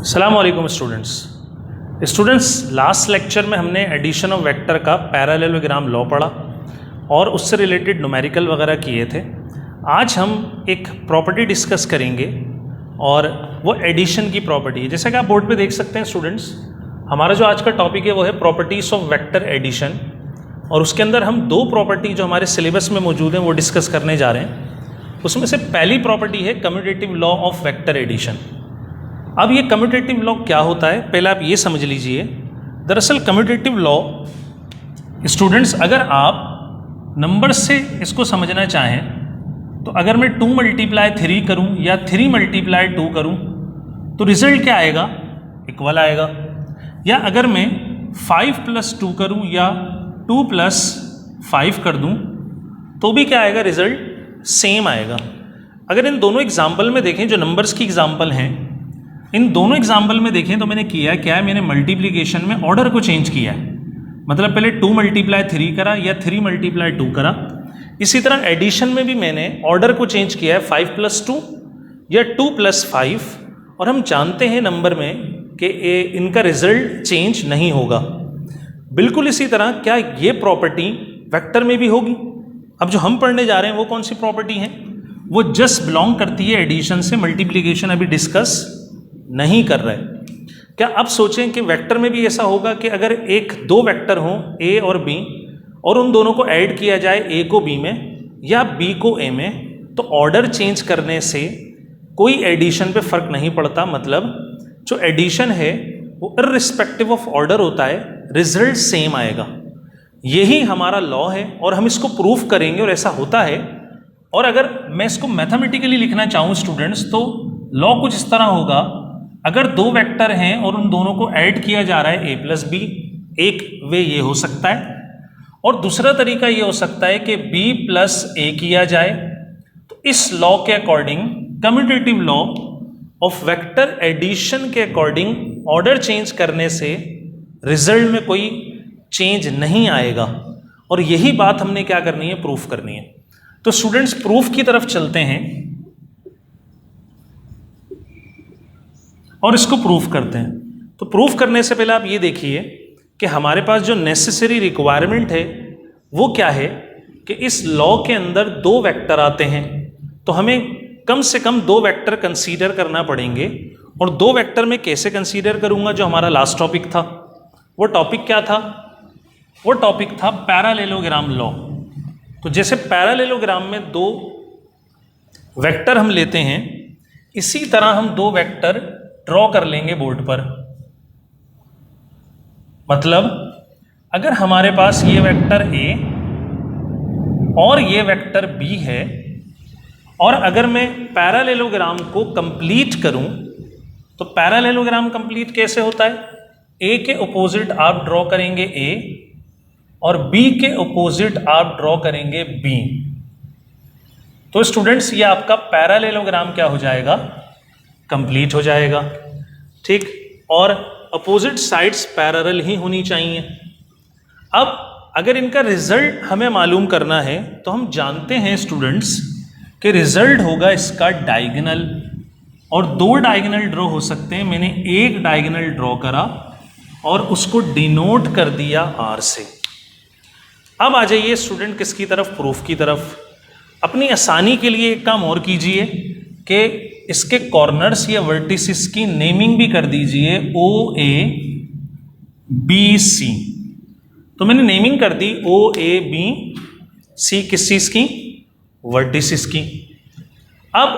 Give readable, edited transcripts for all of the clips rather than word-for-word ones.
अस्सलामुअलैकुम students, last lecture में हमने एडिशन ऑफ वेक्टर का पैरेललोग्राम लॉ पढ़ा और उससे रिलेटेड न्यूमेरिकल वगैरह किए थे। आज हम एक प्रॉपर्टी डिस्कस करेंगे और वो एडिशन की प्रॉपर्टी है। जैसा कि आप बोर्ड पे देख सकते हैं स्टूडेंट्स, हमारा जो आज का टॉपिक है वो है प्रॉपर्टीज़ ऑफ वेक्टर एडिशन, और उसके अंदर हम दो प्रॉपर्टी जो हमारे सिलेबस में मौजूद हैं वो डिस्कस करने जा रहे हैं। उसमें से पहली प्रॉपर्टी है commutative law of vector addition. अब ये कम्यूटेटिव लॉ क्या होता है, पहले आप ये समझ लीजिए। दरअसल कम्यूटेटिव लॉ स्टूडेंट्स, अगर आप नंबर से इसको समझना चाहें तो अगर मैं 2 × 3 करूं या 3 × 2 करूं तो रिजल्ट क्या आएगा, इक्वल आएगा। या अगर मैं 5 + 2 करूं या 2 + 5 कर दूं तो भी क्या आएगा, रिजल्ट सेम आएगा। अगर इन दोनों एग्जाम्पल में देखें, जो नंबर्स की एग्जाम्पल हैं, इन दोनों एग्जाम्पल में देखें तो मैंने किया क्या है, मैंने मल्टीप्लिकेशन में ऑर्डर को चेंज किया है। मतलब पहले 2 × 3 करा या 3 × 2 करा। इसी तरह एडिशन में भी मैंने ऑर्डर को चेंज किया है, 5 + 2 या 2 + 5। और हम जानते हैं नंबर में कि इनका रिजल्ट चेंज नहीं होगा। बिल्कुल इसी तरह क्या ये प्रॉपर्टी वेक्टर में भी होगी। अब जो हम पढ़ने जा रहे हैं वो कौन सी प्रॉपर्टी है, वो जस्ट बिलोंग करती है एडिशन से, मल्टीप्लिकेशन अभी डिस्कस नहीं कर रहे। क्या आप सोचें कि वेक्टर में भी ऐसा होगा कि अगर दो वेक्टर हों ए और बी, और उन दोनों को ऐड किया जाए, ए को बी में या बी को ए में, तो ऑर्डर चेंज करने से कोई एडिशन पे फर्क नहीं पड़ता। मतलब जो एडिशन है वो इर्रिस्पेक्टिव ऑफ ऑर्डर होता है, रिजल्ट सेम आएगा। यही हमारा लॉ है और हम इसको प्रूफ करेंगे, और ऐसा होता है। और अगर मैं इसको मैथमेटिकली लिखना चाहूँ स्टूडेंट्स, तो लॉ कुछ इस तरह होगा। अगर दो वेक्टर हैं और उन दोनों को ऐड किया जा रहा है a + b, एक वे ये हो सकता है, और दूसरा तरीका ये हो सकता है कि b + a किया जाए। तो इस लॉ के according, commutative law of vector addition के अकॉर्डिंग, ऑर्डर चेंज करने से रिजल्ट में कोई चेंज नहीं आएगा। और यही बात हमने क्या करनी है, प्रूफ करनी है। तो स्टूडेंट्स, प्रूफ की तरफ चलते हैं और इसको प्रूफ करते हैं। तो प्रूफ करने से पहले आप ये देखिए कि हमारे पास जो नेसेसरी रिक्वायरमेंट है वो क्या है, कि इस लॉ के अंदर दो वेक्टर आते हैं, तो हमें कम से कम दो वेक्टर कंसीडर करना पड़ेंगे। और दो वेक्टर में कैसे कंसीडर करूंगा, जो हमारा लास्ट टॉपिक था, वो टॉपिक क्या था, वो टॉपिक था पैरेललोग्राम लॉ। तो जैसे पैरेललोग्राम में दो वेक्टर हम लेते हैं, इसी तरह हम दो वेक्टर ड्रॉ कर लेंगे बोर्ड पर। मतलब अगर हमारे पास ये वेक्टर a और ये वेक्टर b है, और अगर मैं पैरेललोग्राम को कंप्लीट करूं, तो पैरेललोग्राम कंप्लीट कैसे होता है, a के अपोजिट आप ड्रॉ करेंगे a और b के अपोजिट आप ड्रॉ करेंगे b। तो स्टूडेंट्स, ये आपका पैरेललोग्राम क्या हो जाएगा, कंप्लीट हो जाएगा। ठीक, और अपोजिट साइड्स पैरेलल ही होनी चाहिए। अब अगर इनका रिजल्ट हमें मालूम करना है तो हम जानते हैं स्टूडेंट्स कि रिजल्ट होगा इसका डायगोनल, और दो डायगोनल ड्रॉ हो सकते हैं। मैंने एक डायगोनल ड्रॉ करा और उसको डिनोट कर दिया r से। अब आ जाइए स्टूडेंट किसकी तरफ, प्रूफ की तरफ। अपनी आसानी के लिए एक काम और कीजिए कि इसके कॉर्नर्स या वर्टिसेस की नेमिंग भी कर दीजिए, OA BC। तो मैंने नेमिंग कर दी OA BC, किस चीज़ की, वर्टिसेस की। अब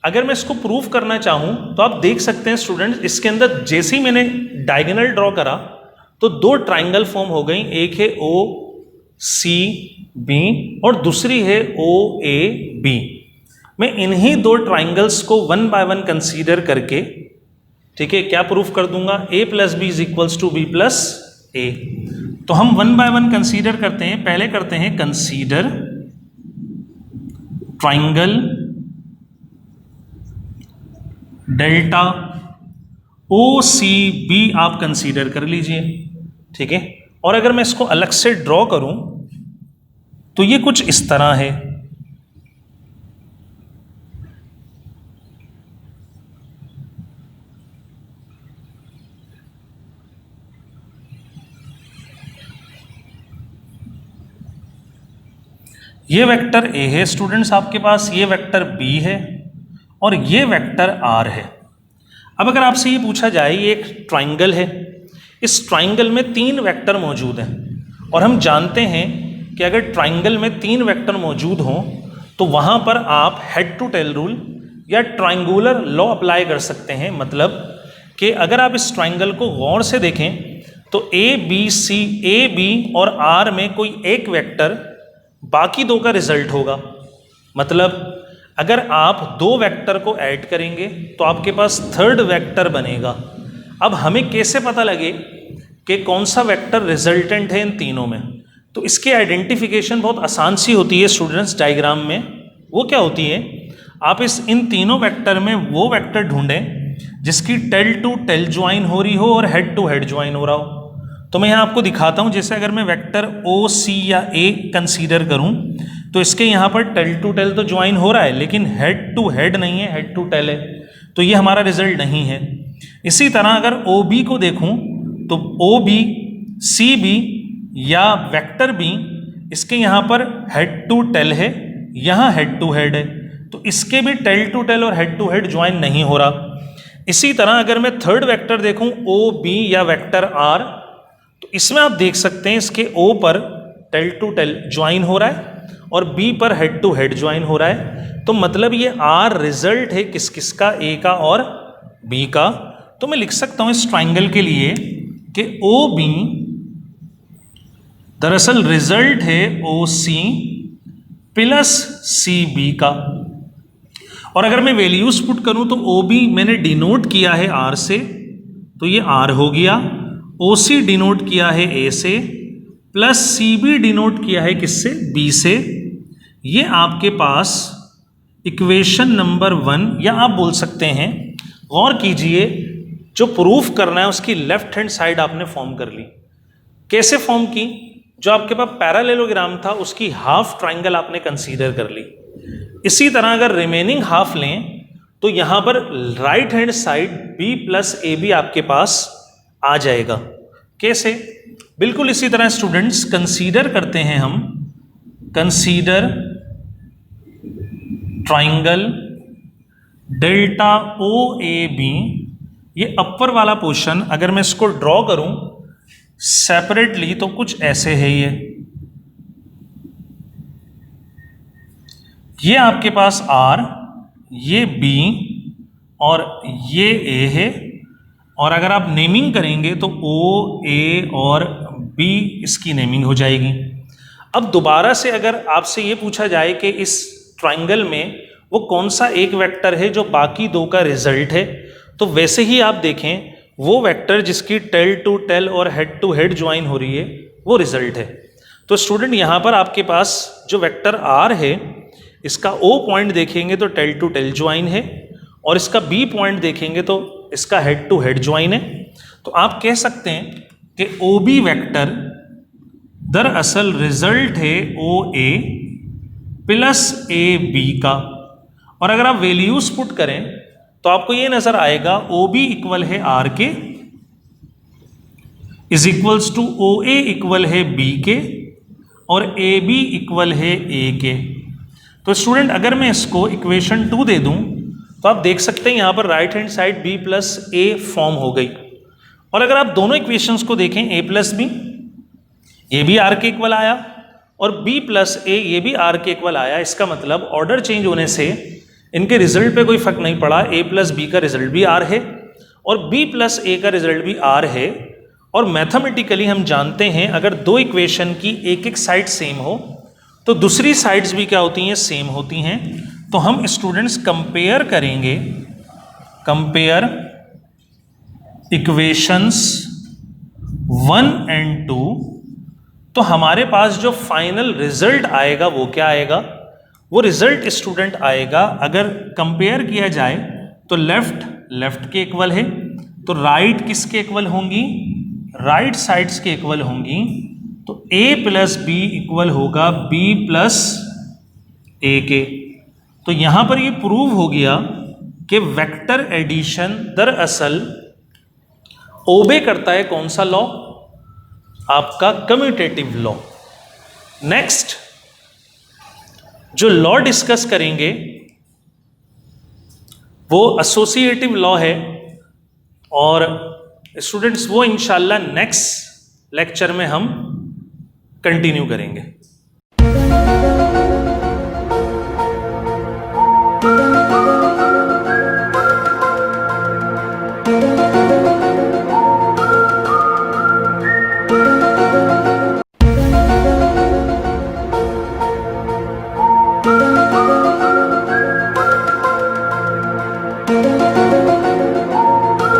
अगर मैं इसको प्रूफ करना चाहूँ तो आप देख सकते हैं स्टूडेंट्स, इसके अंदर जैसे ही मैंने डायगोनल ड्रॉ करा तो दो ट्राइंगल फॉर्म हो गई। एक है OCB और दूसरी है OAB। मैं इन्हीं दो ट्राइंगल्स को 1 बाय 1 कंसीडर करके, ठीक है, क्या प्रूफ कर दूंगा, a + b = b + a। तो हम 1 बाय 1 कंसीडर करते हैं। पहले करते हैं कंसीडर ट्राइंगल डेल्टा OCB, आप कंसीडर कर लीजिए। ठीक है, और अगर मैं इसको अलग से ड्रॉ करूं तो ये कुछ इस तरह है। ये वेक्टर ए है स्टूडेंट्स आपके पास, ये वेक्टर बी है और ये वेक्टर आर है। अब अगर आपसे ये पूछा जाए, ये एक ट्राइंगल है, इस ट्राइंगल में 3 वेक्टर मौजूद हैं और हम जानते हैं कि अगर ट्राइंगल में 3 वेक्टर मौजूद हों तो वहाँ पर आप हेड टू टेल रूल या ट्राइंगुलर लॉ अप्लाई कर सकते हैं। मतलब कि अगर आप इस ट्राइंगल को गौर से देखें तो ए बी और आर में कोई एक वेक्टर बाकी 2 का रिजल्ट होगा। मतलब अगर आप 2 वेक्टर को ऐड करेंगे तो आपके पास 3rd वेक्टर बनेगा। अब हमें कैसे पता लगे कि कौन सा वेक्टर रिजल्टेंट है इन तीनों में? तो इसकी आइडेंटिफिकेशन बहुत आसान सी होती है स्टूडेंट्स डायग्राम में। वो क्या होती है, आप इन तीनों वेक्टर में वो वेक्टर ढूंढें जिसकी टेल टू टेल ज्वाइन हो रही हो और हेड टू हेड ज्वाइन हो रहा हो। तो मैं यहाँ आपको दिखाता हूँ, जैसे अगर मैं वेक्टर ओ सी या ए कंसीडर करूँ तो इसके यहाँ पर टेल टू टेल तो ज्वाइन हो रहा है लेकिन हेड टू हेड नहीं है, हेड टू टेल है, तो ये हमारा रिजल्ट नहीं है। इसी तरह अगर ओ बी को देखूँ तो ओ बी सी बी या वेक्टर बी, इसके यहाँ पर हेड टू टेल है, यहाँ हेड टू हेड है, तो इसके भी टेल टू टेल और हेड टू हेड ज्वाइन नहीं हो रहा। इसी तरह अगर मैं 3rd वेक्टर देखूं ओ बी या वेक्टर आर, तो इसमें आप देख सकते हैं इसके ओ पर टेल टू टेल ज्वाइन हो रहा है और बी पर हेड टू हेड ज्वाइन हो रहा है। तो मतलब ये आर रिजल्ट है किस किस का, ए का और बी का। तो मैं लिख सकता हूं इस ट्राइंगल के लिए कि ओ बी दरअसल रिजल्ट है ओ सी प्लस सी बी का। और अगर मैं वैल्यूज पुट करूं तो ओ बी मैंने डिनोट किया है आर से, तो ये आर हो गया। ओ सी डिनोट किया है ए से, प्लस सी बी डिनोट किया है किससे, बी से। ये आपके पास इक्वेशन नंबर 1, या आप बोल सकते हैं, गौर कीजिए, जो प्रूफ करना है उसकी लेफ्ट हैंड साइड आपने फॉर्म कर ली। कैसे फॉर्म की? जो आपके पास पैरालेलोग्राम था उसकी हाफ ट्राइंगल आपने कंसीडर कर ली। इसी तरह अगर रिमेनिंग हाफ लें तो यहां पर right hand side B plus A B आपके पास आ जाएगा। कैसे? बिल्कुल इसी तरह स्टूडेंट्स कंसीडर करते हैं हम, consider triangle delta O A B. ये अपर वाला पोर्शन अगर मैं इसको ड्रॉ करूं सेपरेटली तो कुछ ऐसे है। ये आपके पास आर, ये बी और ये ए है। और अगर आप नेमिंग करेंगे तो ओ ए और बी इसकी नेमिंग हो जाएगी। अब दोबारा से अगर आपसे ये पूछा जाए कि इस ट्राइंगल में वो कौन सा एक वेक्टर है जो बाकी 2 का रिजल्ट है, तो वैसे ही आप देखें वो वेक्टर जिसकी टेल टू टेल और हेड टू हेड ज्वाइन हो रही है वो रिजल्ट है। तो स्टूडेंट यहाँ पर आपके पास जो वेक्टर आर है इसका ओ पॉइंट देखेंगे तो टेल टू टेल ज्वाइन है और इसका बी पॉइंट देखेंगे तो इसका हेड टू हेड ज्वाइन है। तो आप कह सकते हैं कि ओ बी वेक्टर दरअसल रिजल्ट है ओ ए प्लस ए बी का। और अगर आप वैल्यूज पुट करें तो आपको ये नजर आएगा ओ बी इक्वल है R K is equals to O A equal है बी के और ए बी इक्वल है ए के। तो स्टूडेंट अगर मैं इसको इक्वेशन 2 दे दूं तो आप देख सकते हैं यहां पर right hand side B plus A form हो गई। और अगर आप दोनों इक्वेशंस को देखें ए प्लस बी, ये भी आर के इक्वल आया और बी प्लस ए ये भी आर के इक्वल आया। इसका मतलब ऑर्डर चेंज होने से इनके रिजल्ट पे कोई फर्क नहीं पड़ा। ए प्लस बी का रिजल्ट भी आर है और बी प्लस ए का रिजल्ट भी आर है। और मैथमेटिकली हम जानते हैं अगर 2 इक्वेशन की एक एक साइड सेम हो तो दूसरी साइड्स भी क्या होती हैं, सेम होती हैं। तो हम स्टूडेंट्स कंपेयर करेंगे, कंपेयर इक्वेशंस 1 एंड 2, तो हमारे पास जो फाइनल रिजल्ट आएगा वो क्या आएगा, वो रिजल्ट स्टूडेंट आएगा अगर कंपेयर किया जाए तो लेफ्ट के इक्वल है तो राइट किसके इक्वल होंगी, राइट साइड्स के इक्वल होंगी। तो a प्लस बी इक्वल होगा b प्लस ए के। तो यहां पर ये प्रूव हो गया कि वेक्टर एडिशन दरअसल ओबे करता है कौन सा लॉ, आपका कम्यूटेटिव लॉ। नेक्स्ट जो लॉ डिस्कस करेंगे वो एसोसिएटिव लॉ है, और स्टूडेंट्स वो इंशाल्लाह नेक्स्ट लेक्चर में हम कंटिन्यू करेंगे।